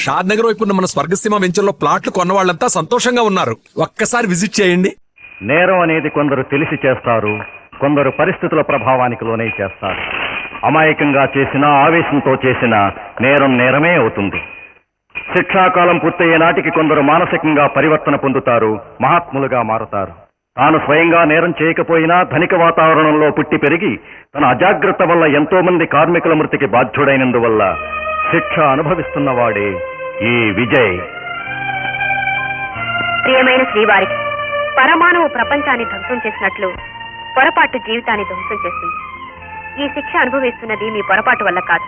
షాద్ నగర్ వైపు ఉన్న మన స్వర్గసీమ వెంచర్లో ప్లాట్లు కొన్న వాళ్ళంతా సంతోషంగా ఉన్నారు. ఒక్కసారి విజిట్ చేయండి. నేరం అనేది కొందరు తెలిసి చేస్తారు, కొందరు పరిస్థితుల ప్రభావానికి లోనే చేస్తారు. అమాయకంగా చేసినా ఆవేశంతో చేసిన నేరం నేరమే అవుతుంది. శిక్షాకాలం పూర్తయ్యే నాటికి కొందరు మానసికంగా పరివర్తన పొందుతారు, మహాత్ములుగా మారతారు. తాను స్వయంగా నేరం చేయకపోయినా ధనిక వాతావరణంలో పుట్టి పెరిగి తన అజాగ్రత్త వల్ల ఎంతో మంది కార్మికుల మృతికి బాధ్యుడైనందువల్ల శిక్ష అనుభవిస్తున్నవాడే ఈ విజయ్. ప్రియమైన శ్రీవారికి, పరమాణువు ప్రపంచాన్ని ధ్వంసం చేసినట్లు పొరపాటు జీవితాన్ని ధ్వంసం చేస్తుంది. ఈ శిక్ష అనుభవిస్తున్నది మీ పొరపాటు వల్ల కాదు.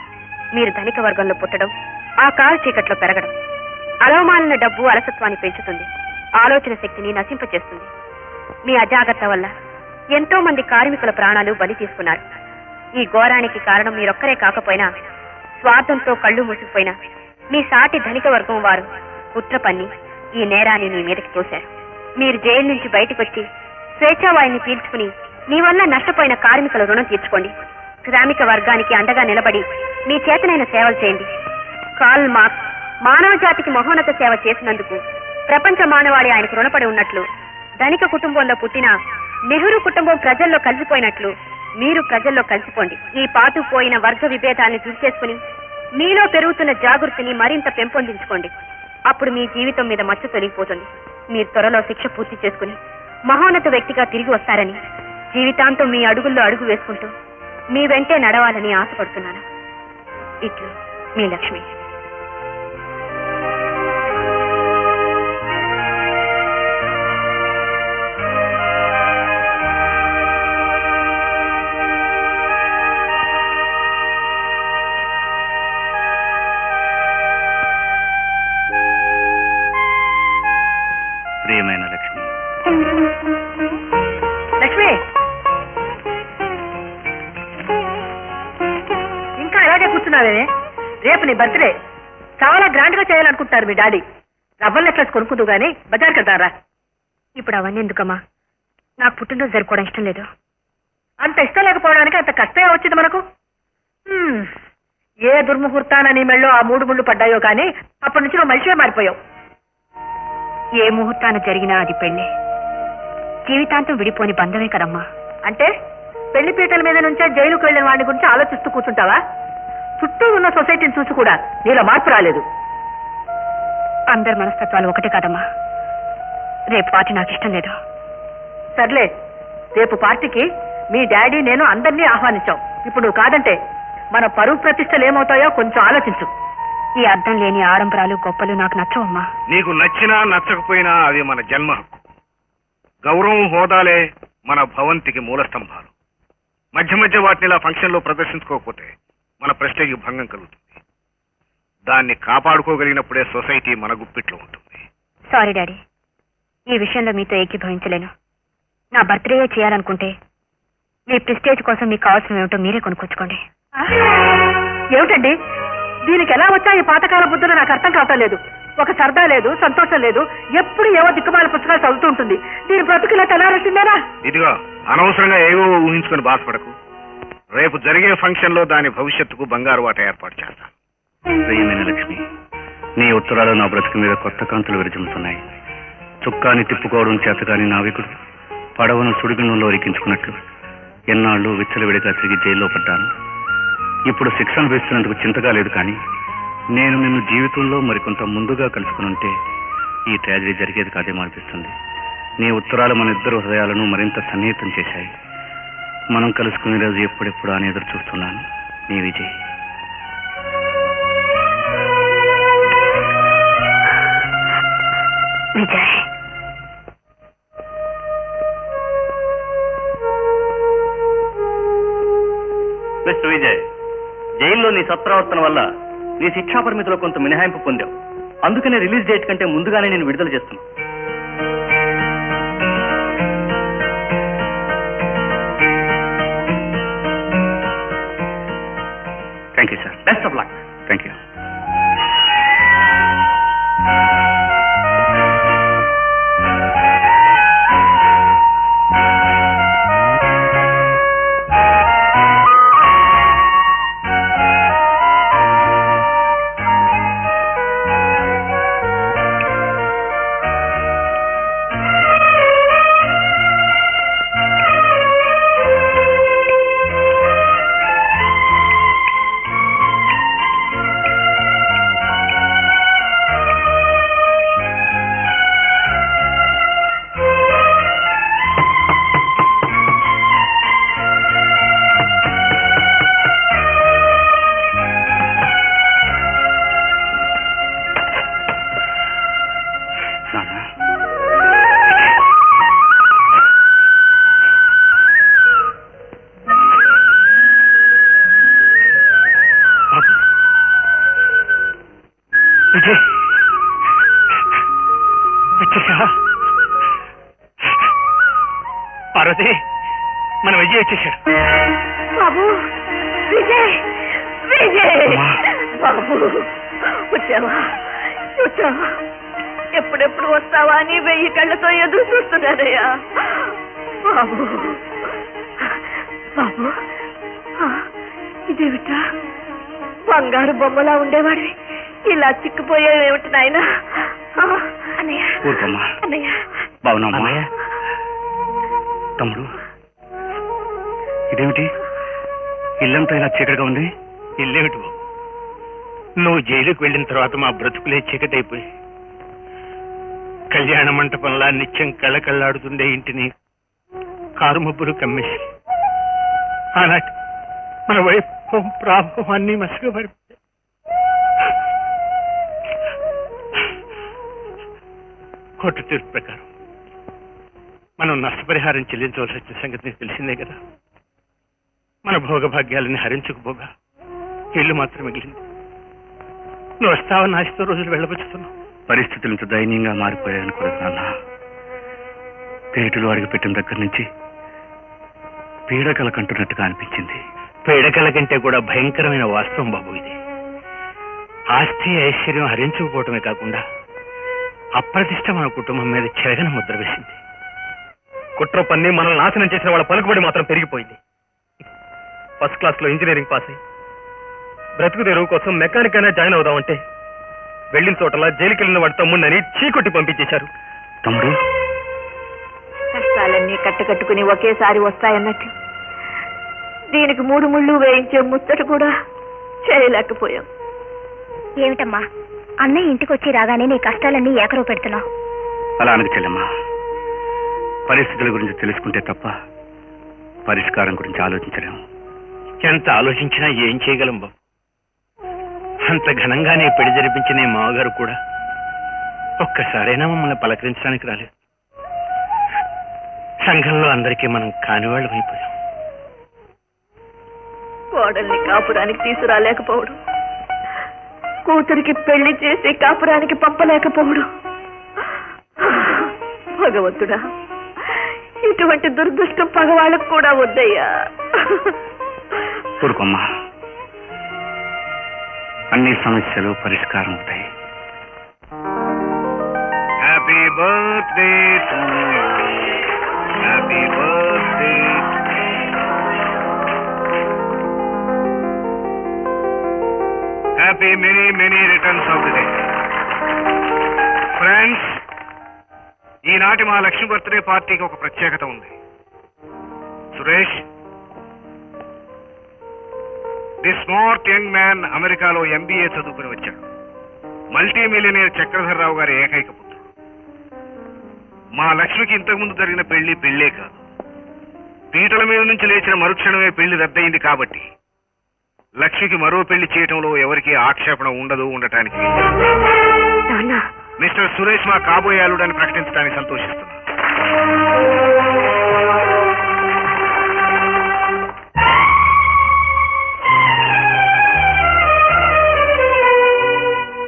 మీరు ధనిక వర్గంలో పుట్టడం, ఆ కారు చీకట్లో పెరగడం. అలవమాలిన డబ్బు అలసత్వాన్ని పెంచుతుంది, ఆలోచన శక్తిని నశింపచేస్తుంది. మీ అజాగ్రత్త వల్ల ఎంతో మంది కార్మికుల ప్రాణాలు బలి తీసుకున్నారు. ఈ ఘోరానికి కారణం మీరొక్కరే కాకపోయినా, స్వార్థంతో కళ్ళు మూసుకుపోయినా మీ సాటి ధనిక వర్గం వారు కుట్ర పన్ని ఈ నేరాన్ని మీ మీదకి తోశారు. మీరు జైలు నుంచి బయటకొచ్చి స్వేచ్ఛావాయుని పీల్చుకుని మీ వల్ల నష్టపోయిన కార్మికుల రుణం తీర్చుకోండి. శ్రామిక వర్గానికి అండగా నిలబడి మీ చేతనైన సేవలు చేయండి. కార్ల్ మార్క్స్ మానవ జాతికి మహోన్నత సేవ చేసినందుకు ప్రపంచ మానవాళి ఆయనకు రుణపడి ఉన్నట్లు, ధనిక కుటుంబంలో పుట్టిన నెహ్రూ కుటుంబం ప్రజల్లో కలిసిపోయినట్లు మీరు ప్రజల్లో కలిసిపోండి. ఈ పాతుపోయిన వర్గ విభేదాన్ని తుడిచేసుకుని మీలో పెరుగుతున్న జాగృతిని మరింత పెంపొందించుకోండి. అప్పుడు మీ జీవితం మీద మచ్చ తొలగిపోతుంది. మీరు త్వరలో శిక్ష పూర్తి చేసుకుని మహోన్నత వ్యక్తిగా తిరిగి వస్తారని, జీవితాంతం మీ అడుగుల్లో అడుగు వేసుకుంటూ మీ వెంటే నడవాలని ఆశపడుతున్నాను. ఇట్లు మీ లక్ష్మి. ప్రియమైన లక్ష్మి. లక్ష్మి, ఇంకా అలాగే కూర్చున్నావే? రేపు నీ బర్త్డే చాలా గ్రాండ్ గా చేయాలనుకుంటారు మీ డాడీ. రవ్వల్ నెక్లెస్ కొనుక్కుందు గానీ బజార్కి వెళ్తారా? ఇప్పుడు అవన్నీ ఎందుకమ్మా, నాకు పుట్టినరోజు జరుపుకోవడం ఇష్టం లేదు. అంత ఇష్టం లేకపోవడానికి అంత కష్టమే వచ్చింది మనకు. ఏ దుర్ముహూర్తాన నీ మెళ్ళో ఆ 3 ముళ్ళు పడ్డాయో కానీ అప్పటి నుంచి నువ్వు మనిషివే మారిపోయావు. ఏ ముహూర్తాన జరిగినా అది పెళ్లి, జీవితాంతం విడిపోని బంధమే కదమ్మా. అంటే పెళ్లి పీటల మీద నుంచే జైలుకు వెళ్లిన వాడిని గురించి ఆలోచిస్తూ కూర్చుంటావా? చుట్టూ ఉన్న సొసైటీని చూసి కూడా నీలో మార్పు రాలేదు. అందరి మనస్తత్వాలు ఒకటే కదమ్మా. రేపు పార్టీ నాకు ఇష్టం లేదు. సర్లే, రేపు పార్టీకి మీ డాడీ నేను అందరినీ ఆహ్వానించాం. ఇప్పుడు నువ్వు కాదంటే మన పరువు ప్రతిష్టలు ఏమవుతాయో కొంచెం ఆలోచించు. ఈ అర్థం లేని ఆడంబరాలు గొప్పలు నాకు నచ్చవమ్మా. నీకు నచ్చినా నచ్చకపోయినా అవి మన జన్మ హక్కు. గౌరవం హోదాలే మన భవంతికి మూలస్తంభాలు. మధ్య మధ్య వాటిని ఇలా ఫంక్షన్లో ప్రదర్శించుకోకపోతే మన ప్రెస్టేజ్ భంగం కలుగుతుంది. దాన్ని కాపాడుకోగలిగినప్పుడే సొసైటీ మన గుప్పిట్లో ఉంటుంది. సారీ డాడీ, ఈ విషయంలో మీతో ఏకీభవించలేను. నా బర్త్డే చేయాలనుకుంటే మీ ప్రెస్టేజ్ కోసం మీకు కావాల్సిన ఏమిటో మీరే కొనుక్కొచ్చుకోండి. ఏమిటండి దీనికి ఎలా వచ్చా ఈ పాతకాల బుద్ధులు నాకు అర్థం కావటం లేదు. ఒక సరదా లేదు, సంతోషం లేదు, ఎప్పుడు ఏవో దిక్కుమాల పుస్తకాలు చదువుతూ ఉంటుంది. దీని బ్రతుకులా తెల్లారొచ్చిందేనా? ఇదిగో అనవసరంగా ఏవో ఊహించుకుని బాధపడకు. రేపు జరిగే ఫంక్షన్ లో దాని భవిష్యత్తుకు బంగారు వాట ఏర్పాటు చేస్తాను. ప్రియమైన లక్ష్మి, నీ ఉత్తరాలు నా బ్రతుకు మీద కొత్త కాంతులు విరజిమ్ముతున్నాయి. చుక్కాని తిప్పుకోవడం చేతగాని నావికుడు పడవను సుడిగుండంలో ఎక్కించుకున్నట్లు ఎన్నాళ్ళు విచ్చలవిడిగా తిరిగి జైల్లో పడ్డాను. ఇప్పుడు శిక్ష అనుభవిస్తున్నందుకు చింతగా లేదు, కానీ నేను నిన్ను జీవితంలో మరికొంత ముందుగా కలుసుకుని ఉంటే ఈ ట్రాజడీ జరిగేది కాదేమో అనిపిస్తుంది. నీ ఉత్తరాలు మన ఇద్దరు హృదయాలను మరింత సన్నిహితం చేశాయి. మనం కలుసుకునే రోజు ఎప్పుడెప్పుడు అని ఎదురు చూస్తున్నాను. నీ విజయ్. విజయ్, మిస్టర్ విజయ్, జైల్లో నీ సత్ప్రవర్తన వల్ల నీ శిక్షా పరిమితిలో కొంత మినహాయింపు పొందావు. అందుకనే రిలీజ్ డేట్ కంటే ముందుగానే నేను విడుదల చేస్తున్నాను. Thank you sir. Best of luck. Thank you. Vijay వచ్చేసా? పార్వతి, మన విజయ్ వచ్చేసాడు. బాబు విజయ్, విజయ్ అమ్మా. బాబు వచ్చావా? వచ్చావా? ఎప్పుడెప్పుడు వస్తావా అని 1000 కళ్ళతో ఎదురు చూస్తున్నానయ్యా. బాబు బాబు, ఇదేమిటా? బంగారు బొమ్మలా ఉండేవాడివి ఇలా చిక్కిపోయేవేమిటి నాయన? అన్నయ్య, ఊరుకోమ్మా. అన్నయ్య, బాగున్నామ్మా? తమ్ముడు, ఇదేమిటి ఇల్లంతా ఇలా చీకటిగా ఉంది? ఇల్లేమిటి బాబు, నువ్వు జైలుకు వెళ్ళిన తర్వాత మా బ్రతుకులే చీకటైపోయి కళ్యాణ మంటపంలా నిత్యం కళ్ళకళ్ళాడుతుండే ఇంటిని కారు మబ్బులు కమ్మేసి ఆనాటి మన వైభవం ప్రాభవం అన్నీ మసకబడిపోయాయి. కోర్టు తీర్పు ప్రకారం మనం నష్టపరిహారం చెల్లించవలసి వచ్చిన సంగతి నీకు తెలిసిందే కదా. మన భోగభాగ్యాలని హరించుకుపోగా ఇల్లు మాత్రం మిగిలింది. నువ్వు వస్తావని ఆశతో రోజులు వెళ్ళబుచ్చుతున్నావు. పరిస్థితులు ఇంత దయనీయంగా మారిపోయాయనుకోలేదు నాన్న. పేటలు అడుగుపెట్టిన దగ్గర నుంచి పీడకల కంటున్నట్టుగా అనిపించింది. పేడకల కంటే కూడా భయంకరమైన వాస్తవం బాబు ఇది. ఆస్తి ఐశ్వర్యం హరించుకుపోవటమే కాకుండా అప్రతిష్ట మన కుటుంబం మీద చెరగన ముద్ర వేసింది. కుట్ర పన్ని మనల్ని నాశనం చేసిన వాళ్ళ పలుకుబడి మాత్రం పెరిగిపోయింది. ఫస్ట్ క్లాస్ లో ఇంజనీరింగ్ పాస్ అయ్యి బ్రతుకు తెరువు కోసం మెకానిక్ అయినా జాయిన్ అవుదామంటే వెళ్ళిన చోటలా జైలుకి వెళ్ళిన వాడి తమ్ముడిని చీకొట్టి పంపించేశారు. తమ్ముడు, కష్టాలన్నీ కట్టకట్టుకుని ఒకేసారి వస్తాయన్నట్టు దీనికి 3 ముళ్ళు వేయించే ముచ్చట కూడా చేయలేకపోయాం. ఏమిటమ్మా, అన్నయ్య ఇంటికి వచ్చి రాగానే నీ కష్టాలన్నీ ఏకరవు పెడుతున్నావు. అలా అనకు చెల్లెమ్మా. పరిస్థితుల గురించి తెలుసుకుంటే తప్ప పరిష్కారం గురించి ఆలోచించలేము. ఎంత ఆలోచించినా ఏం చేయగలం బాబు? అంత ఘనంగానే పెళ్లి జరిపించిన ఈ మామగారు కూడా ఒక్కసారైనా మమ్మల్ని పలకరించడానికి రాలేదు. సంఘంలో అందరికీ మనం కానివాళ్ళం అయిపోయాం. కోడల్ని కాపురానికి తీసుకురాలేకపోవడం, కూతురికి పెళ్లి చేసి కాపురానికి పంపలేకపోవడం. భగవంతుడా, ఇటువంటి దురదృష్టం పగవాళ్ళకు కూడా వద్దయ్యా. ఊరుకోమ్మా, అన్ని సమస్యలు పరిష్కారం అవుతాయి. Happy birthday to you, happy birthday. Happy many many returns of the day. Friends, ఈనాటి మా లక్ష్మి బర్త్డే పార్టీకి ఒక ప్రత్యేకత ఉంది. Suresh, the smart young man అమెరికాలో MBA చదువుకుని వచ్చాడు. మల్టీ మిలియనీర్ చక్రధర్రావు గారి ఏకైక పుత్రుడు. మా లక్ష్మికి ఇంతకుముందు జరిగిన పెళ్లే కాదు, పీటల మీద నుంచి లేచిన మరుక్షణమే పెళ్లి రద్దయింది. కాబట్టి లక్ష్మికి మరో పెళ్లి చేయటంలో ఎవరికీ ఆక్షేపణ ఉండటానికి మిస్టర్ సురేష్ మా కాబోయే అల్లుడని ప్రకటించడానికి సంతోషిస్తున్నాను.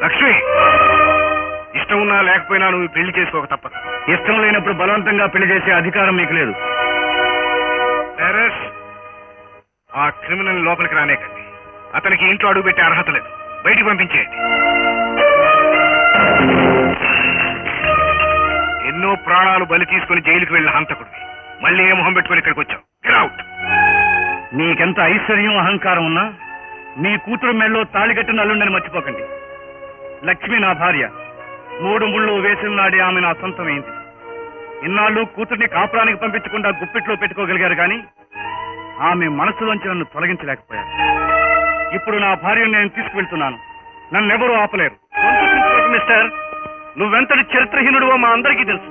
లక్ష్మి, ఇష్టం ఉన్నా లేకపోయినా నువ్వు పెళ్లి చేసుకోక తప్పదు. ఇష్టం లేనప్పుడు బలవంతంగా పెళ్లి చేసే అధికారం మీకు లేదు. టెర్రస్, ఆ క్రిమినల్ లోపలికి రానేకండి. అతనికి ఇంట్లో అడుగుపెట్టే అర్హత లేదు. బయటికి పంపించేయండి. ఎన్నో ప్రాణాలు బలి తీసుకుని జైలుకి వెళ్ళిన హంతకుడివి మళ్ళీ ఏ మొహం పెట్టుకుని ఇక్కడికి వచ్చావు? Get out. నీకెంత ఐశ్వర్యం అహంకారం ఉన్నా మీ కూతురు మెళ్ళలో తాళిగట్టిన అల్లుండని మర్చిపోకండి. లక్ష్మి నా భార్య. 3 ముళ్ళు వేసిన నాడే ఆమె నా సొంతమైంది. ఇన్నాళ్ళు కూతుర్ని కాపురానికి పంపించకుండా గుప్పిట్లో పెట్టుకోగలిగారు కానీ ఆమె మనసులోంచి నన్ను తొలగించలేకపోయారు. ఇప్పుడు నా భార్యను నేను తీసుకువెళ్తున్నాను. నన్నెవరూ ఆపలేరు. మిస్టర్, నువ్వెంతటి చరిత్రహీనుడివో మా అందరికీ తెలుసు.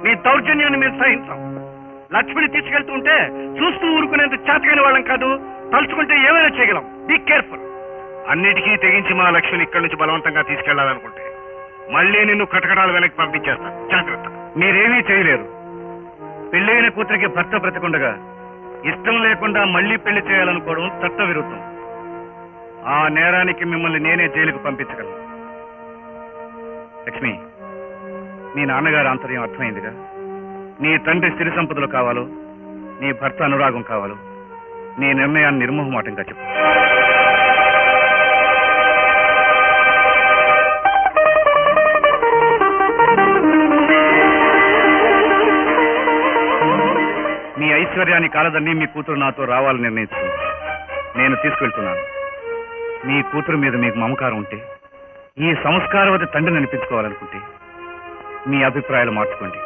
నీ దౌర్జన్యాన్ని మేము సహించాం. లక్ష్మిని తీసుకెళ్తుంటే చూస్తూ ఊరుకునేంత చేతకైన వాళ్ళం కాదు. తలుచుకుంటే ఏమైనా చేయగలం. Be careful. అన్నిటికీ తెగించి మా లక్ష్మిని ఇక్కడి నుంచి బలవంతంగా తీసుకెళ్లాలనుకుంటే మళ్ళీ నిన్ను కటకటాలు వెనక్కి పంపించేస్తాను. జాగ్రత్త. మీరేమీ చేయలేరు. పెళ్ళైన కూతురికి భర్త బ్రతికుండగా ఇష్టం లేకుండా మళ్లీ పెళ్లి చేయాలనుకోవడం చట్ట విరుద్ధం. ఆ నేరానికి మిమ్మల్ని నేనే జైలుకు పంపించగలను. లక్ష్మి, నీ నాన్నగారి ఆంతర్యం అర్థమైందిగా. నీ తండ్రి స్థిర సంపదలు కావాలో, నీ భర్త అనురాగం కావాలో, నీ నిర్ణయాన్ని నిర్మోహమాటంగా చెప్పు. మీ ఐశ్వర్యాన్ని కాలదన్ని మీ కూతురు నాతో రావాలని నిర్ణయించుకుంది. నేను తీసుకెళ్తున్నాను. మీ కూతురు మీద మీకు మమకారం ఉంటే, ఈ సంస్కారవతి తండ్రిని అనిపించుకోవాలనుకుంటే మీ అభిప్రాయాలు మార్చుకోండి.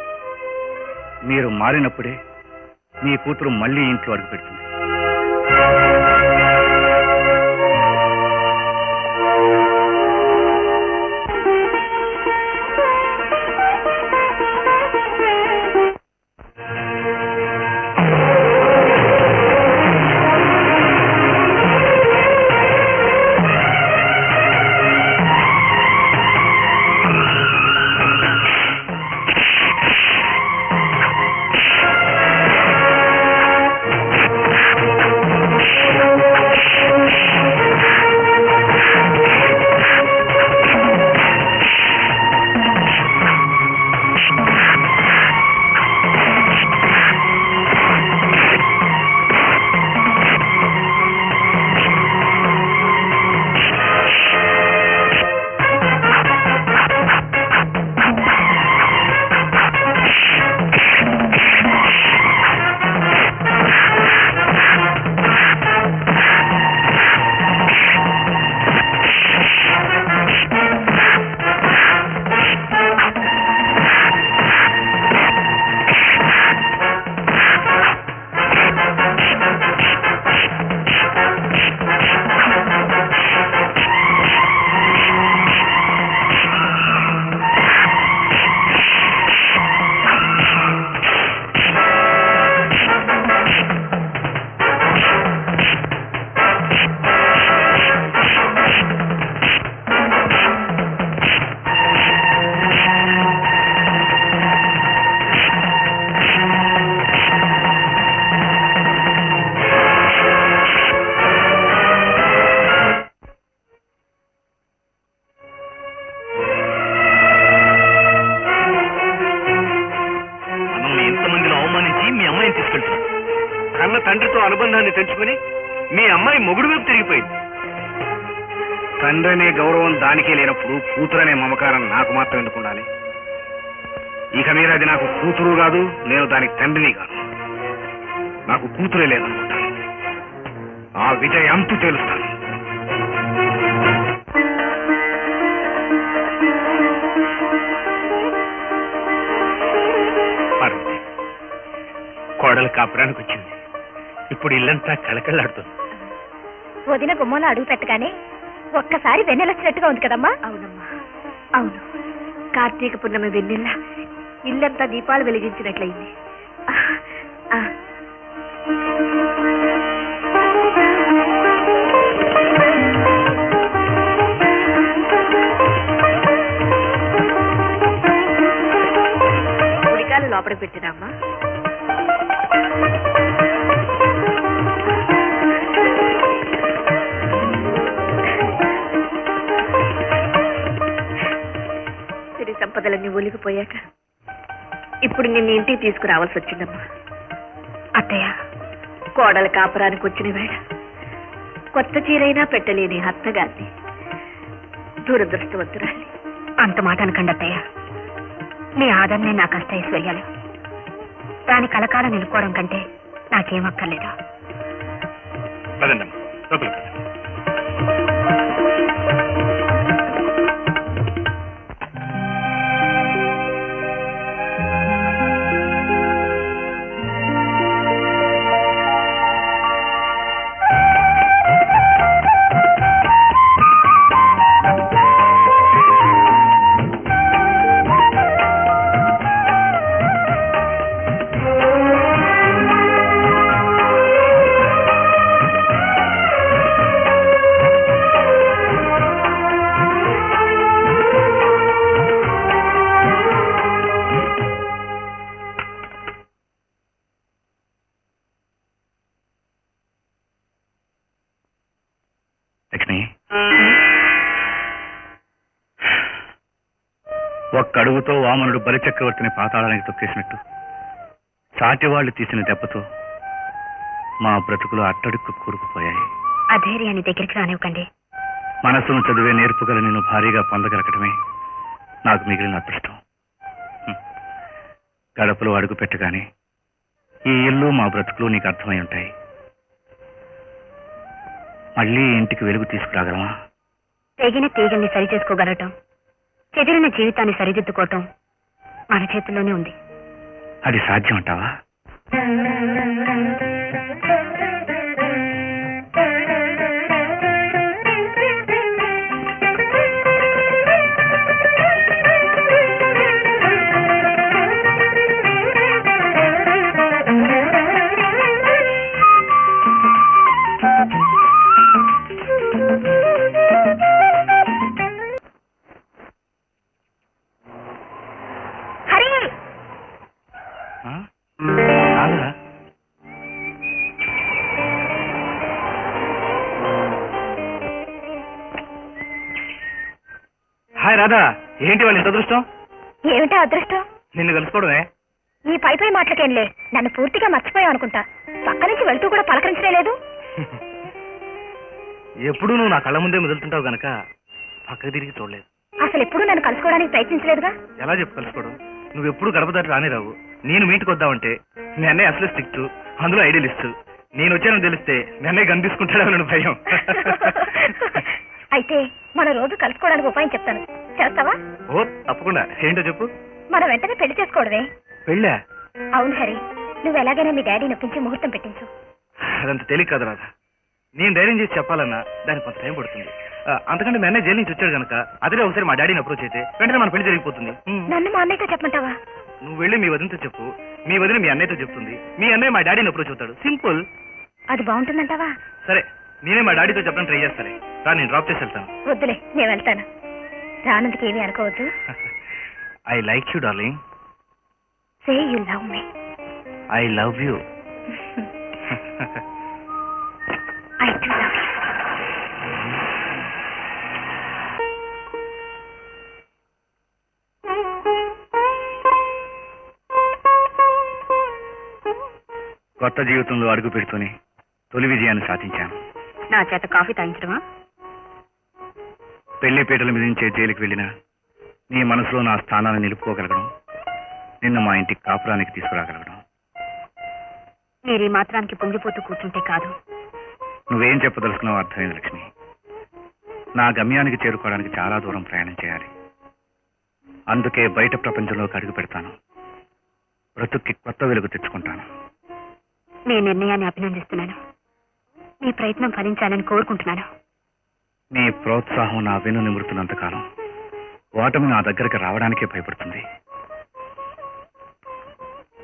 మీరు మారినప్పుడే మీ కూతురు మళ్ళీ ఇంట్లో అడుగు పెడుతుంది. కన్న తండ్రితో అనుబంధాన్ని తెంచుకుని మీ అమ్మాయి మొగుడు వైపు తిరిగిపోయింది. తండ్రి అనే గౌరవం దానికే లేనప్పుడు కూతురనే మమకారం నాకు మాత్రం ఎందుకు ఉండాలి? ఇక మీద అది నాకు కూతురు కాదు, నేను దానికి తండ్రిని కాదు. నాకు కూతురే లేదనుకుంటాను. ఆ విజయ్ అంతు తెలుస్తాను. కోడలు కాపురానికి వచ్చింది. ఇప్పుడు ఇల్లంతా కళకళలాడుతుంది. వదిన గుమ్మంలో అడుగు పెట్టగానే ఒక్కసారి వెన్నెలొచ్చినట్టుగా ఉంది కదమ్మా. అవునమ్మా, అవును. కార్తీక పున్నమి వెన్నెల్ల ఇల్లంతా దీపాలు వెలిగించినట్లయింది. ఉడికాలు లోపల పెట్టినమ్మా. సిరి సంపదలన్నీ ఒలిగిపోయాక ఇప్పుడు నిన్ను ఇంటికి తీసుకురావాల్సి వచ్చిందమ్మా. అత్తయ్య, కోడల కాపురానికి వచ్చిన వేళ కొత్త చీరైనా పెట్టలేని అత్తగారిని, దురదృష్టవంతురాలి. అంత మాట అనకండి అత్తయ్య. మీ ఆదరణే నాకు అష్టైశ్వర్యాలు. దాని కలకాల నిలుకోవడం కంటే నాకేమక్కర్లేదు. పదండమ్మా, లోపలికి పదండి. ఒక్క అడుగుతో వామనుడు బలిచక్రవర్తిని పాతాళానికి తొక్కేసినట్టు సాటి వాళ్ళు తీసిన దెబ్బతో మా బ్రతుకులు అట్టడుక్కు కూరుకుపోయాయి. ఆ ధైర్యాన్ని దగ్గరికి రానివ్వకండి. మనసును చదివే నేర్పుగల నేను భారీగా పొందగలగటమే నాకు మిగిలిన అదృష్టం. గడపలో అడుగు పెట్టగానే ఈ ఇల్లు మా బ్రతుకులు నీకు అర్థమై ఉంటాయి. మళ్ళీ ఇంటికి వెలుగు తీసుకురాగలమా? తెగిన తీగల్ని సరిచేసుకోగలటం, చెదిరిన జీవితాన్ని సరిదిద్దుకోవటం మన చేతుల్లోనే ఉంది. అది సాధ్యం అంటావా? హరి, రాదా? హాయ్ రాధా, ఏంటి వాళ్ళ ఇంత అదృష్టం? ఏమిటా అదృష్టం? నిన్ను కలుసుకోవడమే. ఈ పై మాటలకేంలే, నన్ను పూర్తిగా మర్చిపోయావు అనుకుంటా. పక్క నుంచి వెళ్తూ కూడా పలకరించలే లేదు. ఎప్పుడూ నువ్వు నా కళ్ళ ముందే మొదలుతుంటావు గనక పక్కకి తిరిగి చూడలేదు. అసలు ఎప్పుడూ నన్ను కలుసుకోవడానికి ప్రయత్నించలేదుగా. ఎలా చెప్పు కలుసుకోవడం? నువ్వు ఎప్పుడు గడప దాటి రానే రావు. నేను మీ ఇంటికి వద్దామంటే మీ అన్నయ్య అసలు స్ట్రిక్ట్, అందులో ఐడియల్ ఇస్తూ. నేను వచ్చానని తెలిస్తే మీ అన్నయ్య కనిపిసుకుంటాడని భయం. అయితే మన రోజు కలుసుకోవడానికి ఉపాయం చెప్తాను, చేస్తావా? ఓ తప్పకుండా. ఏంటో చెప్పు. మనం వెంటనే పెళ్లి చేసుకోవడమే. పెళ్ళా? అవును హరి, నువ్వు ఎలాగైనా మీ డాడీ నొప్పించి ముహూర్తం పెట్టించు. అదంత తేలిక కాదు రాధా. నేను ధైర్యం చేసి చెప్పాలన్నా దానికి కొంత టైం పడుతుంది. అంతకంటే మీ అన్నయ్య జైలు నుంచి వచ్చాడు కనుక అదే ఒకసారి మా డాడీని అప్రోచ్ అయితే వెంటనే మన పెళ్లి జరిగిపోతుంది. నన్ను మా అన్నయ్యతో చెప్పమంటావా? నువ్వు వెళ్ళి మీ వదినతో చెప్పు, మీ వదిన మీ అన్నయ్యతో చెప్తుంది, మీ అన్నయ్య మా డాడీని అప్రోచ్ అవుతాడు. సింపుల్. అది బాగుంటుందంటావా? సరే, నేనే మా డాడీతో చెప్పడం ట్రై చేస్తాను. రా, నేను డ్రాప్ చేసి వెళ్తాను. వద్దులే, నేను వెళ్తాను. రానందుకు ఏమీ అనుకోవద్దు. I like you darling. Say you love me. I love you. I do love you. కొత్త జీవితంలో అడుగు పెడుతూనే తొలి విజయాన్ని సాధించాను. నా చేత కాఫీ తాగించడమా? పెళ్లి పీటల మిదించే జైలుకి వెళ్ళినా నీ మనసులో నా స్థానాన్ని నిలుపుకోగలగడం, నిన్ను మా ఇంటికి కాపురానికి తీసుకురాగలగడం. మీరు ఈ మాత్రానికి పొంగిపోతూ కూర్చుంటే కాదు. నువ్వేం చెప్పదలుచుకున్నావు అర్థమైంది లక్ష్మి. నా గమ్యానికి చేరుకోవడానికి చాలా దూరం ప్రయాణం చేయాలి. అందుకే బయట ప్రపంచంలోకి అడుగు పెడతాను. బ్రతుక్కి కొత్త వెలుగు తెచ్చుకుంటాను. మీ నిర్ణయాన్ని అభినందిస్తున్నాను. మీ ప్రయత్నం ఫలించాలని కోరుకుంటున్నాను. నీ ప్రోత్సాహం నా వెను నిమురుతున్నంతకాలం ఓటమి నా దగ్గరికి రావడానికే భయపడుతుంది.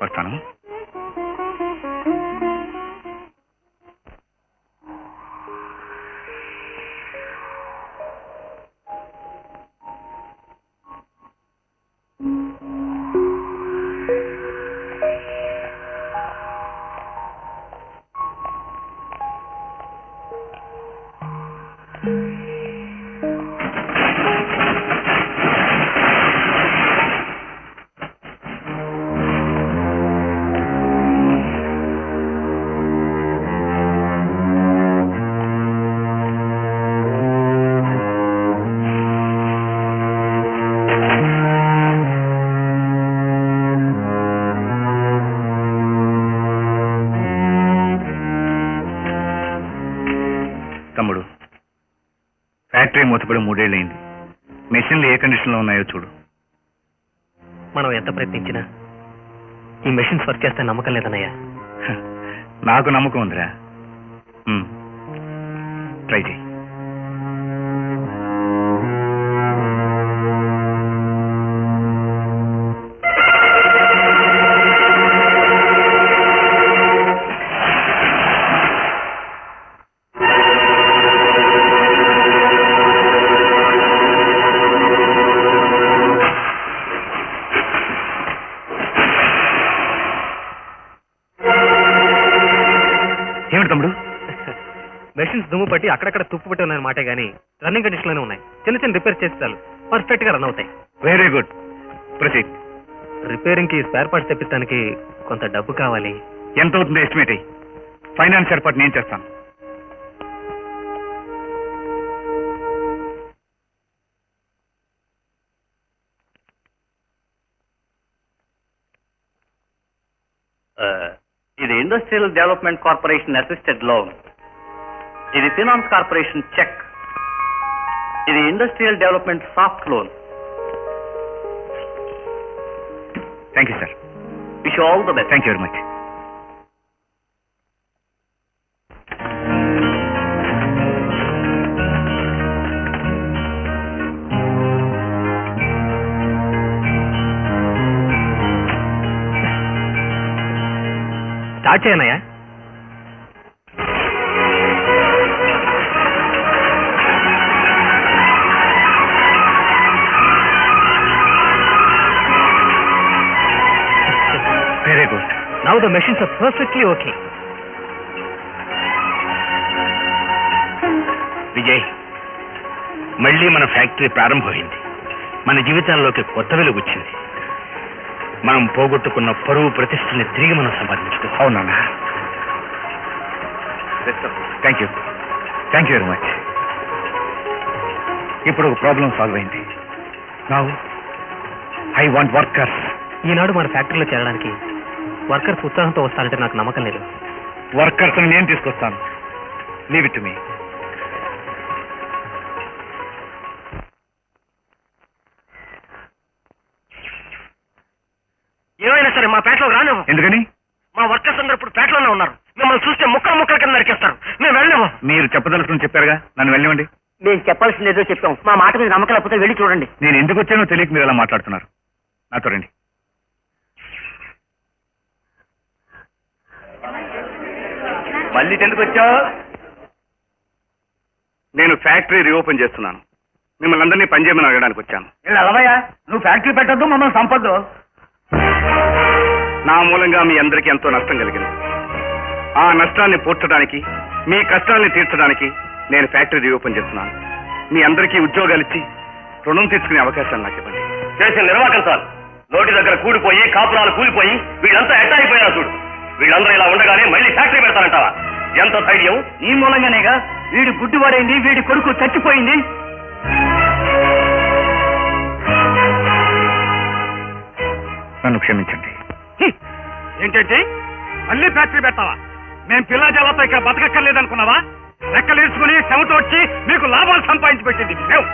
వస్తాను. తమ్ముడు, ఫ్యాక్టరీ మూతపడి 3 ఏళ్ళైంది. మెషిన్లు ఏ కండిషన్లో ఉన్నాయో చూడు. మనం ఎంత ప్రయత్నించినా ఈ మెషిన్స్ వర్క్ చేస్తే నమ్మకం లేదన్నయ్య. నాకు నమ్మకం ఉందిరా. ట్రై చేయి. ఏమిటి తమ్ముడు? మెషిన్స్ దుమ్ము పట్టి అక్కడక్కడ తుప్పు పట్టి ఉన్నాయన్నమాటే గానీ రన్నింగ్ కండిషన్ లోనే ఉన్నాయి. చిన్న చిన్న రిపేర్ చేస్తే చాలు పర్ఫెక్ట్ గా రన్ అవుతాయి. Very good. ప్రొసీడ్. రిపేరింగ్ కి స్పేర్ పార్ట్స్ తెప్పించడానికి కొంత డబ్బు కావాలి. ఎంత అవుతుంది ఎస్టిమేట్ అయ్యి? ఫైనాన్స్ ఏర్పాటు నేను చేస్తాను. ఇది industrial development corporation assisted loan. ఇది ఫినాన్స్ కార్పొరేషన్ చెక్. ఇది industrial development soft loan. Thank you sir. Wish all the best. Thank you very much. Start చేయనయ్యా. Very good. Now the machines are perfectly okay. Vijay, మళ్ళీ మన factory ప్రారంభమైంది. మన జీవితాల్లోకి కొత్త వెలుగు వచ్చింది. మనం పోగొట్టుకున్న పరువు ప్రతిష్టని తిరిగి మనం సంపాదించుకున్నాం. అవునా? Thank you. Thank you very much. ఇప్పుడు ఒక ప్రాబ్లం సాల్వ్ అయింది. Now I want workers. ఈనాడు మన ఫ్యాక్టరీలో చేరడానికి వర్కర్స్ ఉత్సాహంతో వస్తారంటే నాకు నమ్మకం లేదు. వర్కర్స్ నేను తీసుకొస్తాను. Leave it to me. ఏమైనా సరే మా పేటలోకి రానివ్వు. ఎందుకని? మా వర్కర్స్ అందరూ ఇప్పుడు పేటలోనే ఉన్నారు. మిమ్మల్ని చూస్తే ముక్కలు ముక్కల కింద నరికేస్తారు. మేము వెళ్ళలేము. మీరు చెప్పదలుచుకుని చెప్పారుగా, నన్ను వెళ్ళివ్వండి. మేము చెప్పాల్సింది ఏదో చెప్పాం. మా మాట మీద నమ్మకం లేకపోతే వెళ్ళి చూడండి. నేను ఎందుకు వచ్చానో తెలియక మీరు ఎలా మాట్లాడుతున్నారు. నాతో రండి. మళ్ళీ ఎందుకు వచ్చావు? నేను ఫ్యాక్టరీ రీఓపెన్ చేస్తున్నాను. మిమ్మల్ని అందరినీ పనిచేయమని అడగడానికి వచ్చాను. అలవయ్యా, నువ్వు ఫ్యాక్టరీ పెట్టద్దు, మమ్మల్ని సంపద్దు. నా మూలంగా మీ అందరికీ ఎంతో నష్టం కలిగింది. ఆ నష్టాన్ని పూడ్చడానికి, మీ కష్టాల్ని తీర్చడానికి నేను ఫ్యాక్టరీ రీఓపెన్ చేస్తున్నాను. మీ అందరికీ ఉద్యోగాలు ఇచ్చి రుణం తెచ్చుకునే అవకాశాన్ని నాకు ఇవ్వండి. చేసిన నిర్వాహకం సార్. నోటి దగ్గర కూడిపోయి కాపురాలు కూలిపోయి వీళ్ళంతా ఎట్టా అయిపోయారు చూడు. వీళ్ళందరూ ఇలా ఉండగానే మళ్ళీ ఫ్యాక్టరీ పెడతారంటావా? ఎంత ధైర్యం? నీ మూలంగానేగా వీడి గుడ్డివాడైంది, వీడి కొడుకు చచ్చిపోయింది. నన్ను క్షమించండి. ఏంటంటే మళ్ళీ ఫ్యాక్టరీ పెట్టావా? మేము పిల్ల జల్లతో ఇక్కడ బతకక్కర్లేదనుకున్నావా? రెక్కలు ఇరుచుకుని చెమట వచ్చి మీకు లాభాలు సంపాదించి పెట్టింది మేము.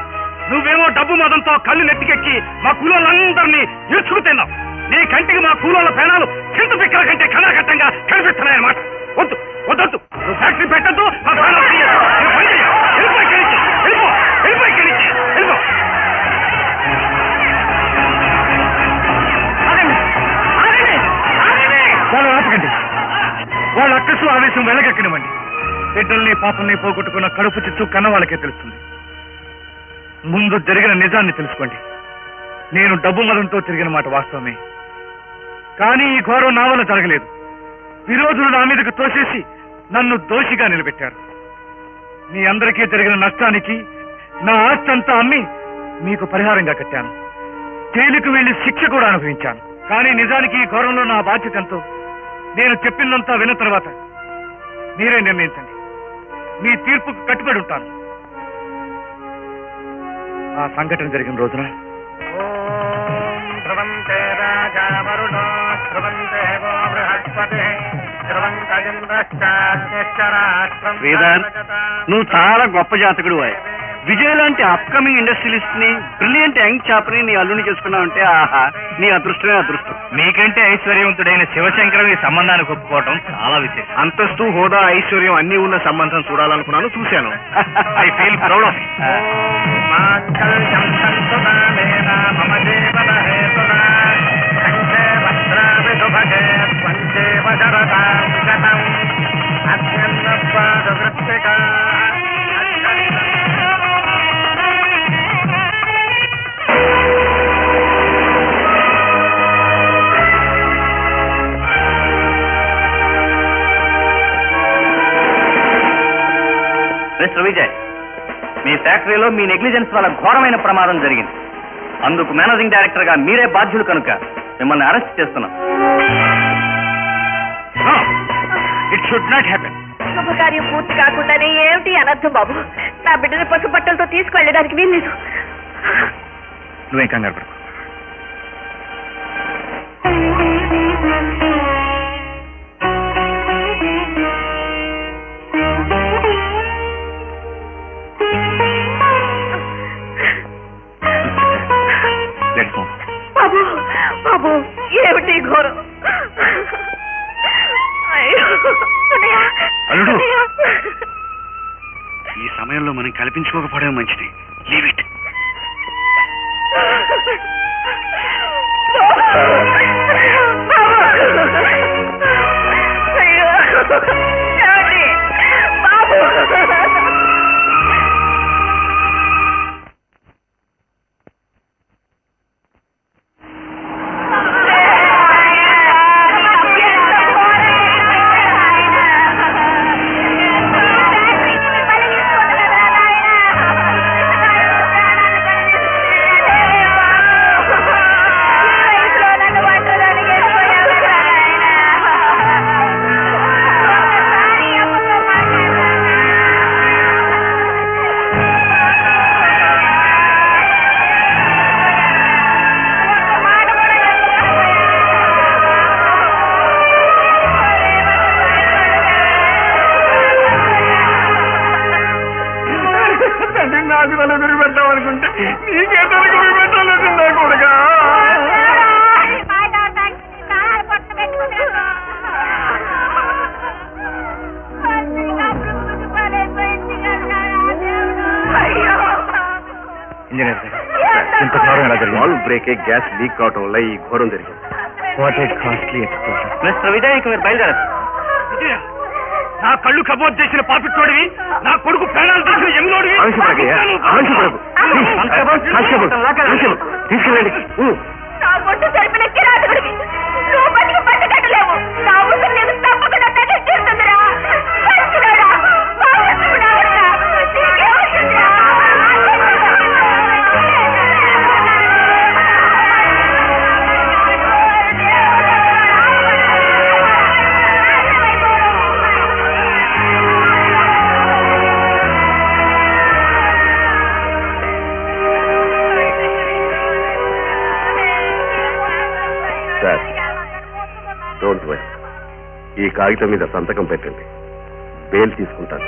నువ్వేమో డబ్బు మదంతో కళ్ళు నెత్తికెక్కి మా కూలోళ్ళందరినీ ఇరుచుకు తిన్నావు. నీ కంటికి మా కూలోళ్ళ పేనాలు చింత పిక్కల కంటే కళాఘట్టంగా కనిపిస్తున్నాయన్నమాట. వద్దు వద్దొద్దు, నువ్వు ఫ్యాక్టరీ పెట్టద్దు. మా పేనాలు తీయొద్దు. నువ్వు పని చెయ్యి. వెళ్ళిపో ఇక్కడి నుంచి. వెళ్ళిపో. వెళ్ళిపో ఇక్కడి నుంచి. వెళ్ళిపో. వాళ్ళు ఆపకండి. వాళ్ళ అక్కసు ఆవేశం వెళ్ళగక్కనివ్వండి. బిడ్డల్ని పాపల్ని పోగొట్టుకున్న కడుపు చిచ్చు కన్న వాళ్ళకే తెలుస్తుంది. ముందు జరిగిన నిజాన్ని తెలుసుకోండి. నేను డబ్బు మదంతో తిరిగిన మాట వాస్తవమే, కానీ ఈ ఘోరం నా వల్ల జరగలేదు. విరోధులు నా మీదకు తోసేసి నన్ను దోషిగా నిలబెట్టారు. మీ అందరికీ జరిగిన నష్టానికి నా ఆస్తి అంతా అమ్మి మీకు పరిహారంగా కట్టాను. జైలుకు వెళ్లి శిక్ష కూడా అనుభవించాను. కానీ నిజానికి ఈ ఘోరంలో నా బాధ్యత ఎంతో నేను చెప్పిందంతా విన్న తర్వాత మీరే నిర్ణయించండి. మీ తీర్పుకు కట్టుబడి ఉంటాను. ఆ సంఘటన జరిగిన రోజున శ్రీధర్, నువ్వు చాలా గొప్ప జాతకుడు. విజయ్ లాంటి అప్కమింగ్ ఇండస్ట్రియలిస్ట్ ని, బ్రిలియంట్ యంగ్ చాప్ ని నీ అల్లుని చేసుకున్నావంటే ఆహా, నీ అదృష్టమే అదృష్టం. మీకంటే ఐశ్వర్యవంతుడైన శివశంకరం ఈ సంబంధానికి ఒప్పుకోవటం చాలా విశేషం. అంతస్తు, హోదా, ఐశ్వర్యం అన్ని ఉన్న సంబంధం చూడాలనుకున్నాను, చూశాను. I feel proud of mister Vijay, మీ ఫ్యాక్టరీలో మీ నెగ్లిజెన్స్ వల్ల ఘోరమైన ప్రమాదం జరిగింది. అందుకు మేనేజింగ్ డైరెక్టర్ గా మీరే బాధ్యులు కనుక మిమ్మల్ని అరెస్ట్ చేస్తున్నాం. It should not happen. శుభకార్యం పూర్తి కాకుండానే ఏమిటి అనర్థం బాబు? నా బిడ్డని పసుపట్టలతో తీసుకువెళ్ళడానికి వీల్లేదు. నువ్వేం కంగారు పడకు. బాబు బాబు ఏమిటి ఘోరం? అయ్యో, అన్నయ్య, అల్లుడు. అన్నయ్య. ఈ సమయంలో మనం కల్పించుకోకపోవడం మంచిది. Leave it. అయ్యో, ఏమండి? బాబు నాకు తల గురి పెట్టామనుకుంటే నీకే తల గురి పెట్టలేదు నా కొడుకా. ఇంజనీర్ ఇంత ఘోరం ఎలా జరిగింది? వాల్వ్ బ్రేకే గ్యాస్ లీక్ కావటం వల్ల ఈ ఘోరం జరిగింది. What a costly explosion. Mister Vijay ఇక మీరు బయలుదేరదు. నా కళ్ళు కబోర్డ్ చేసిన పాపిట్టోడివి, నా కొడుకు ప్రాణాలు తీసిన ఎమ్మిలోడివి. తీసుకెళ్ళండి. నా బొట్టు జరిపిన కిరాతకుడివి, నువ్వు బతికి పట్టగట్టలేవు. నా ఊపిరి నీకు తప్పకుండా తగ్గించేస్తుందిరా. చచ్చినాడా? బాగున్నావురా? నీకేమవుతుందిరా? Sir, don't worry. ఈ కాగితం మీద సంతకం పెట్టండి. బెయిల్ తీసుకుంటాను.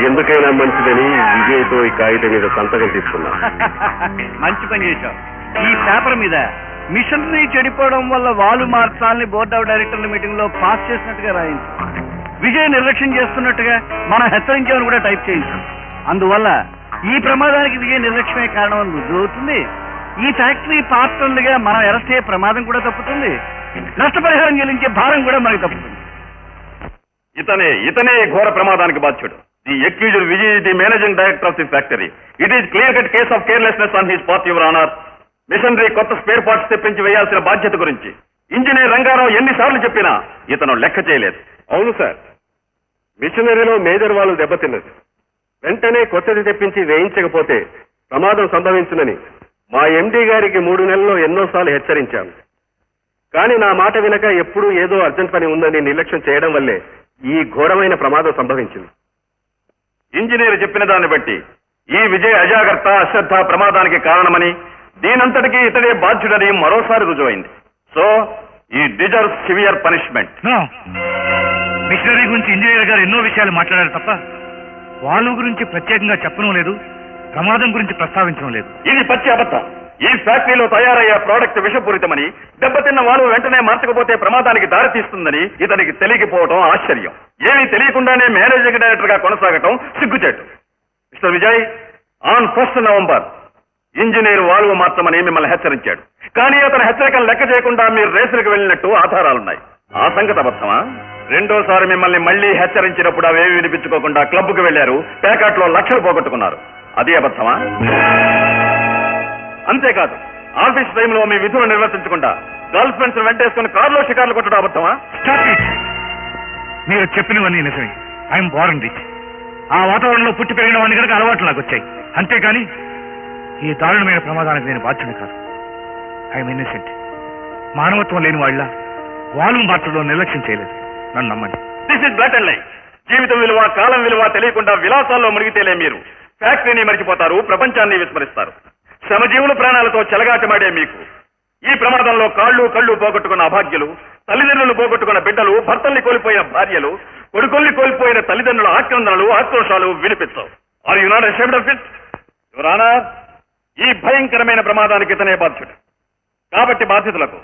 ఎందుకైనా మంచిదని విజయ్తో ఈ కాగితం మీద సంతకం తీసుకున్నా. మంచి పని చేశావు. ఈ పేపర్ మీద మిషనరీ చెడిపోవడం వల్ల వాలు మార్చాలని బోర్డ్ ఆఫ్ డైరెక్టర్ల మీటింగ్ లో పాస్ చేసినట్టుగా రాయించు. విజయ్ నిర్లక్ష్యం చేస్తున్నట్టుగా మనం హెచ్చరించామని కూడా టైప్ చేయించు. అందువల్ల ఈ ప్రమాదానికి విజయ్ నిర్లక్ష్యమే కారణం అని రుజువు అవుతుంది. ఈ ఫ్యాక్టరీ పార్ట్నర్లుగా మనం అరెస్ట్ అయ్యే ప్రమాదం కూడా తప్పుతుంది. నష్టపరిహారం చెల్లించే భారం కూడా మనకు తప్పుతుంది. ఇతనే ఘోర ప్రమాదానికి బాధ్యుడు. The accused Vijay the managing director of the factory. It is clear cut case of carelessness on his part, your honour. Machinery కొత్త స్పేర్ పార్ట్స్ తెప్పించి వేయాల్సిన బాధ్యత గురించి ఇంజనీర్ రంగారావు ఎన్నిసార్లు చెప్పినా ఇతను లెక్క చేయలేదు. అవును సార్, మిషనరీలో మేజర్ వాళ్ళు దెబ్బతిన్నది. వెంటనే కొత్తది తెప్పించి వేయించకపోతే ప్రమాదం సంభవించునని మా ఎండీ గారికి 3 నెలల్లో ఎన్నోసార్లు హెచ్చరించాను. కానీ నా మాట వినక ఎప్పుడూ ఏదో అర్జెంట్ పని ఉందని నిర్లక్ష్యం చేయడం వల్లే ఈ ఘోరమైన ప్రమాదం సంభవించింది. ఇంజనీర్ చెప్పిన దాన్ని బట్టి ఈ విజయ్ అజాగ్రత్త, అశ్రద్ధ ప్రమాదానికి కారణమని, దీనంతటికీ ఇతడే బాధ్యుడని మరోసారి రుజువైంది. సో ఈ డిజర్వ్ సివియర్ పనిష్మెంట్. మిషనరీ గురించి ఇంజనీర్ గారు ఎన్నో విషయాలు మాట్లాడారు తప్ప వాళ్ళ గురించి ప్రత్యేకంగా చెప్పడం లేదు, ప్రమాదం గురించి ప్రస్తావించడం లేదు. ఇది పచ్చి అబద్ధం. ఈ ఫ్యాక్టరీలో తయారయ్యే ప్రోడక్ట్ విషపూరితమని, దెబ్బతిన్న వాళ్ళు వెంటనే మార్చకపోతే ప్రమాదానికి దారితీస్తుందని ఇతనికి తెలియకపోవడం ఆశ్చర్యం. ఏమీ తెలియకుండానే మేనేజింగ్ డైరెక్టర్ గా కొనసాగటం సిగ్గుచేటు. Mister Vijay, on 1 November engineer valve మార్చమని మిమ్మల్ని హెచ్చరించాడు. కానీ అతని హెచ్చరికలు లెక్క చేయకుండా మీరు రేసులకు వెళ్ళినట్టు ఆధారాలున్నాయి. ఆ సంగతి అబద్ధమా? రెండోసారి మిమ్మల్ని మళ్లీ హెచ్చరించినప్పుడు అవేవి వినిపించుకోకుండా క్లబ్కు వెళ్లారు, ప్యాకెట్లో లక్షలు పోగొట్టుకున్నారు. అది అబద్ధమా? అంతేకాదు, ఆఫీస్ టైంలో మీ విధులు నిర్వర్తించకుండా గర్ల్ ఫ్రెండ్స్ వెంటేసుకుని కారులో షికార్లు కొట్టడం అబద్ధమా? Stop it. మీరు చెప్పినవన్నీ నిజమే. I'm Born rich. ఆ వాతావరణంలో పుట్టి పెరిగిన వాడిని కనుక అలవాట్లు నాకు వచ్చాయి. అంతేకాని ఈ దారుణమైన ప్రమాదానికి నేను బాధ్యుని కాదు. I'm innocent. మానవత్వం లేని వాళ్ళ వాళ్ళు మార్చడంలో నిర్లక్ష్యం చేయలేదు. నన్ను నమ్మండి. This is blood and life. జీవితం విలువ, కాలం విలువ తెలియకుండా విలాసాల్లో మునిగితేలే మీరు ఫ్యాక్టరీని మరిచిపోతారు, ప్రపంచాన్ని విస్మరిస్తారు. శ్రమజీవుల ప్రాణాలతో చెలగాటమాడే మీకు ఈ ప్రమాదంలో కాళ్ళు కళ్ళు పోగొట్టుకున్న అభాగ్యులు, తల్లిదండ్రులు పోగొట్టుకున్న బిడ్డలు, భర్తల్ని కోల్పోయిన భార్యలు, కొడుకుల్ని కోల్పోయిన తల్లిదండ్రుల ఆక్రందనలు, ఆక్రోశాలు వినిపించవు. Are you not ashamed of it? Your honour, ఈ భయంకరమైన ప్రమాదానికి ఇతనే బాధ్యుడు. కాబట్టి బాధ్యతలకు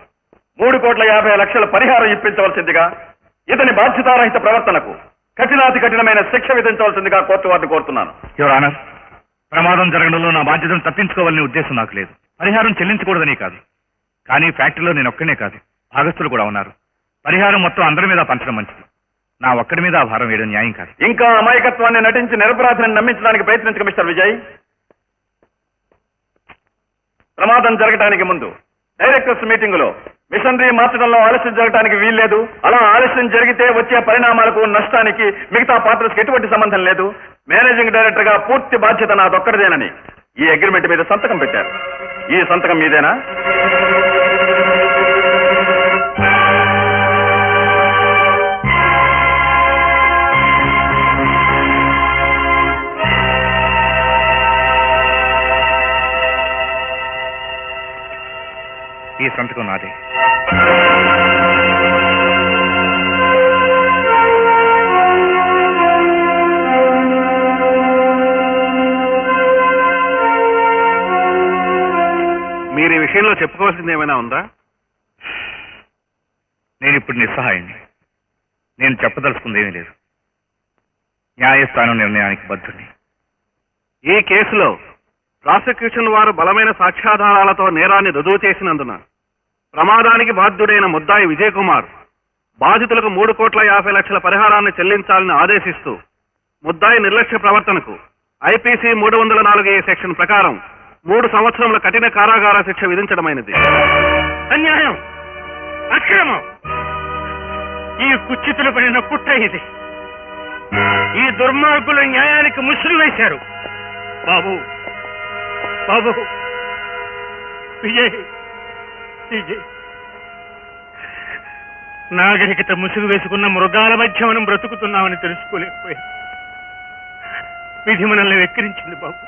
3,50,00,000 పరిహారం ఇప్పించవలసిందిగా, ఇతని బాధ్యతారహిత ప్రవర్తనకు కఠినాతి కఠినమైన శిక్ష విధించవలసిందిగా కోర్టు వారిని కోరుతున్నాను. యువర్ ఆనర్, ప్రమాదం జరగడంలో నా బాధ్యతను తప్పించుకోవాలనే ఉద్దేశం నాకు లేదు. పరిహారం చెల్లించకూడదని కాదు. కానీ ఫ్యాక్టరీలో నేను ఒక్కనే కాదు, భాగస్తులు కూడా ఉన్నారు. పరిహారం మొత్తం అందరి మీద పంచడం మంచిది. నా ఒక్కడి మీద ఆ భారం వేయడం న్యాయం కాదు. ఇంకా అమాయకత్వాన్ని నటించి నిరపరాధిని నమ్మించడానికి ప్రయత్నించక మిస్టర్ విజయ్. ప్రమాదం జరగడానికి ముందు డైరెక్టర్స్ మీటింగ్ లో మిషనరీ మార్చడంలో ఆలస్యం జరగడానికి వీల్లేదు. అలా ఆలస్యం జరిగితే వచ్చే పరిణామాలకు, నష్టానికి మిగతా పాత్రలకు ఎటువంటి సంబంధం లేదు. మేనేజింగ్ డైరెక్టర్ గా పూర్తి బాధ్యత నాదొక్కడిదేనని ఈ అగ్రిమెంట్ మీద సంతకం పెట్టారు. ఈ సంతకం మీదేనా? ఈ సంతకం నాదే. మీరు ఈ విషయంలో చెప్పుకోవాల్సింది ఏమైనా ఉందా? నేను ఇప్పుడు నిస్సహాయాన్ని. నేను చెప్పదలుచుకుంది ఏమీ లేదు. న్యాయస్థానం నిర్ణయానికి బద్ధుని. ఈ కేసులో ప్రాసిక్యూషన్ వారు బలమైన సాక్ష్యాధారాలతో నేరాన్ని రుజువు చేసినందున ప్రమాదానికి బాధ్యుడైన ముద్దాయి విజయ్ కుమార్ బాధితులకు 3,50,00,000 పరిహారాన్ని చెల్లించాలని ఆదేశిస్తూ ముద్దాయి నిర్లక్ష్య ప్రవర్తనకు ఐపీసీ 304A సెక్షన్ ప్రకారం 3 సంవత్సరముల కఠిన కారాగార శిక్ష విధించడమైనది. అన్యాయం, అక్రమం. ఈ కుచ్చితులు పడిన పుట్ట ఇది. ఈ దుర్మార్గులు న్యాయానికి ముసురు వేశారు. బాబు, బాబు, విజయ్, విజయ్. నాగరికత ముసుగు వేసుకున్న మృగాల మధ్య మనం బ్రతుకుతున్నామని తెలుసుకోలేకపోయా. విధి మనల్ని వెక్కిరించింది బాబు.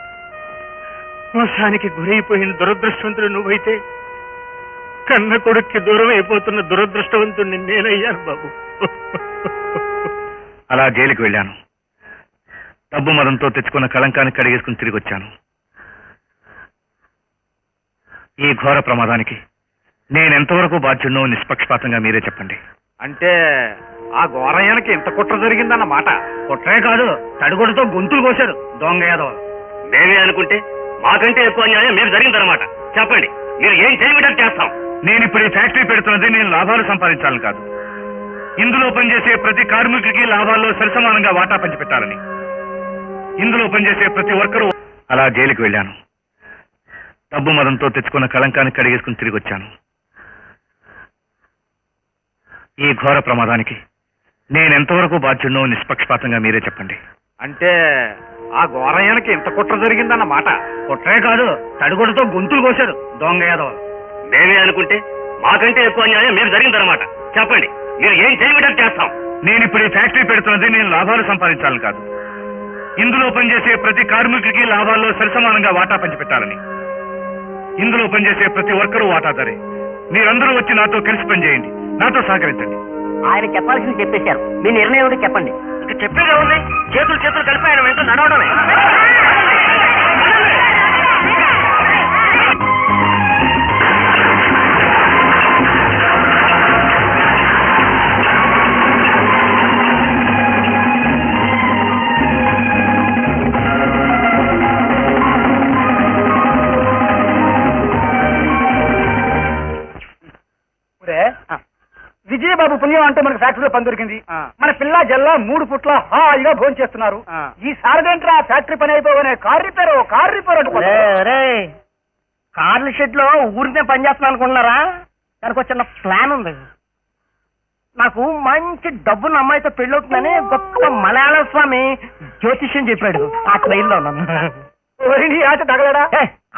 మోసానికి గురైపోయిన దురదృష్టవంతుడు నువ్వైతే కన్న కొడుక్కి దూరం అయిపోతున్న దురదృష్టవంతుడిని నేనయ్యాను బాబు. అలా జైలుకి వెళ్ళాను. డబ్బు మదంతో తెచ్చుకున్న కళంకాన్ని కడిగేసుకుని తిరిగి వచ్చాను. ఈ ఘోర ప్రమాదానికి నేనెంతవరకు బాధ్యుడినో నిష్పక్షపాతంగా మీరే చెప్పండి. అంటే ఆ గోరయ్యానికి ఇంత కుట్ర జరిగిందన్నమాట. కుట్రే కాదు, తడిగొడ్డతో గొంతులు కోశారు దొంగ యాదవ. మేమే అనుకుంటే మాకంటే ఎక్కువ న్యాయం మీరు జరిగిందన్నమాట. చెప్పండి, మీరు ఏం చేయడానికి చేస్తాం. నేను ఇప్పుడు ఈ ఫ్యాక్టరీ పెడుతున్నది నేను లాభాలు సంపాదించాలని కాదు. ఇందులో పనిచేసే ప్రతి కార్మికుడికి లాభాల్లో సరిసమానంగా వాటా పంచిపెట్టాలని. ఇందులో పనిచేసే ప్రతి వర్కరు. అలా జైలుకి వెళ్ళాను. డబ్బు మదంతో తెచ్చుకున్న కళంకాన్ని కడిగేసుకుని తిరిగి వచ్చాను. ఈ ఘోర ప్రమాదానికి నేనెంతవరకు బాధ్యుడినో నిష్పక్షపాతంగా మీరే చెప్పండి. అంటే ఆ గోరయ్యానికి ఇంత కుట్ర జరిగిందన్నమాట. కుట్రే కాదు, తడిగొడ్డతో గొంతులు కోశారు దొంగ యాదవ. మేమే అనుకుంటే మాకంటే ఎక్కువ న్యాయం మీరు జరిగిందన్నమాట. చెప్పండి, మీరు ఏం చేయడానికి చేస్తాం. నేను ఇప్పుడు ఈ ఫ్యాక్టరీ పెడుతున్నది నేను లాభాలు సంపాదించాలని కాదు. ఇందులో పనిచేసే ప్రతి కార్మికుడికి లాభాల్లో సరిసమానంగా వాటా పంచిపెట్టాలని. ఇందులో పనిచేసే ప్రతి వర్కరు వాటాదారే. మీరందరూ వచ్చి నాతో కలిసి పనిచేయండి, నాతో సహకరించండి. ఆయన చెప్పాల్సింది చెప్పేశారు. మీ నిర్ణయం ఏమిటో చెప్పండి. ఇక చెప్పేదే ఉంది. చేతులు చేతులు కలిపి ఆయన వెంట నడవడమే. విజయబాబు పుణ్యం అంటే మనకు ఫ్యాక్టరీలో పని దొరికింది. మన పిల్ల జల్లా 3 ఫుట్ల హాయిగా భోజనం చేస్తున్నారు. ఈ సారదేంట్రా ఫ్యాక్టరీ పని అయిపోగానే కార్ రిపేర్ కార్ల షెడ్ లో ఊరికే పని చేస్తున్నాను అనుకుంటున్నారా? దానికి ఒక చిన్న ప్లాన్ ఉంది. నాకు మంచి డబ్బున్న అమ్మాయితో పెళ్ళవుతుందని గొప్ప మలయాళ స్వామి జ్యోతిష్యం చెప్పాడు. ఆ ట్రైన్ లో ఉన్నాను. ఆశ తగలడా?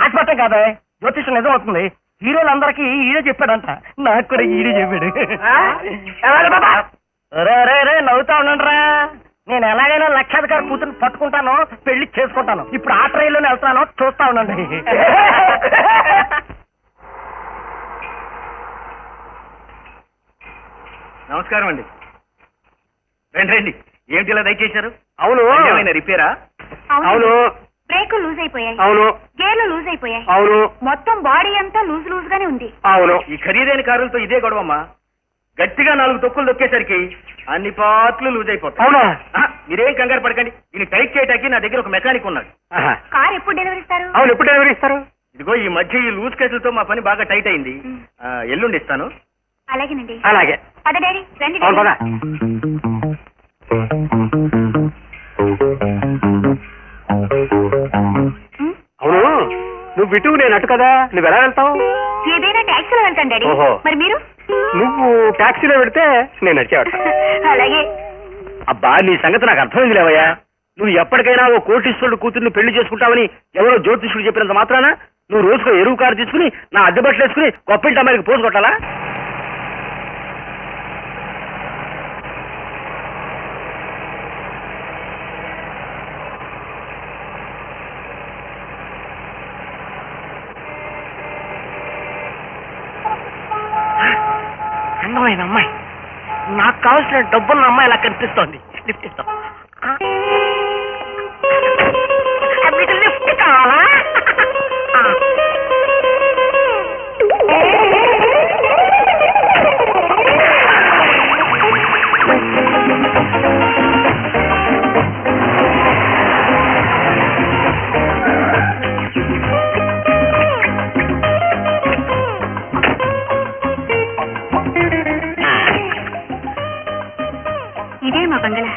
ఆశపట్టం కాదా, జ్యోతిష్యం నిజం అవుతుంది. హీరోలందరికీ ఈడే చెప్పాడంట, నాకు కూడా ఈడే చెప్పాడు. రే నవ్వుతా ఉండండిరా. నేను ఎలాగైనా లక్షాధికారి కూతురు పట్టుకుంటాను, పెళ్లి చేసుకుంటాను. ఇప్పుడు ఆ ట్రైన్లోనే వెళ్తాను, చూస్తా ఉండండి. నమస్కారం అండి. రండి రండి. ఏమిటి ఇలా దయచేశారు? అవును రిపేరా? అవును బ్రేక్ లూజ్ అయిపోయాయి, అవును గేర్లు లూజ్ అయిపోయాయి, అవును మొత్తం బాడీ అంతా లూజ్ గానే ఉంది. అవును. ఈ ఖరీదైన కారులతో ఇదే గొడవమ్మా. గట్టిగా 4 తొక్కులు దొక్కేసరికి అన్ని పార్ట్లు లూజ్ అయిపోతాయి. అవునా? మీరేం కంగారు పడకండి. దీన్ని టైట్ చేయడానికి నా దగ్గర ఒక మెకానిక్ ఉన్నాడు. కార్ ఎప్పుడు డెలివరీ ఇస్తారు? అవును, ఎప్పుడు డెలివరీ ఇస్తారు? ఇదిగో ఈ మధ్య ఈ లూజ్ కేసులతో మా పని బాగా టైట్ అయింది. ఎల్లుండి ఇస్తాను. అలాగేనండి. అలాగే. పద డాడీ, రండి అవును డాడీ. పద. అవును, నువ్వు ఇటు నేను అటు కదా, నువ్వు ఎలా వెళ్తావు? ఏదైనా ట్యాక్సీలో వెళ్తాను డాడీ. ఓహో. మరి మీరు? నువ్వు టాక్సీలో పెడితే నేను నడిచేవాడు. అలాగే. అబ్బా, నీ సంగతి నాకు అర్థమైంది లేవయ్యా. నువ్వు ఎప్పటికైనా ఓ కోటీశ్వరుడు కూతుర్ని పెళ్లి చేసుకుంటావని ఎవరో జ్యోతిష్యుడు చెప్పినంత మాత్రాన నువ్వు రోజుకో ఎరువు కారు తీసుకుని నా అద్దె బట్టలు వేసుకుని కొప్పింటి అమ్మాయికి పోసు కొట్టాలా? అందమైన అమ్మాయి, నాకు కావాల్సిన డబ్బున్న అమ్మాయి ఇలా కనిపిస్తోంది. లిఫ్ట్ ఇస్తాం. మీకు లిఫ్ట్ కావాలా? ఇదే మా బంగళా.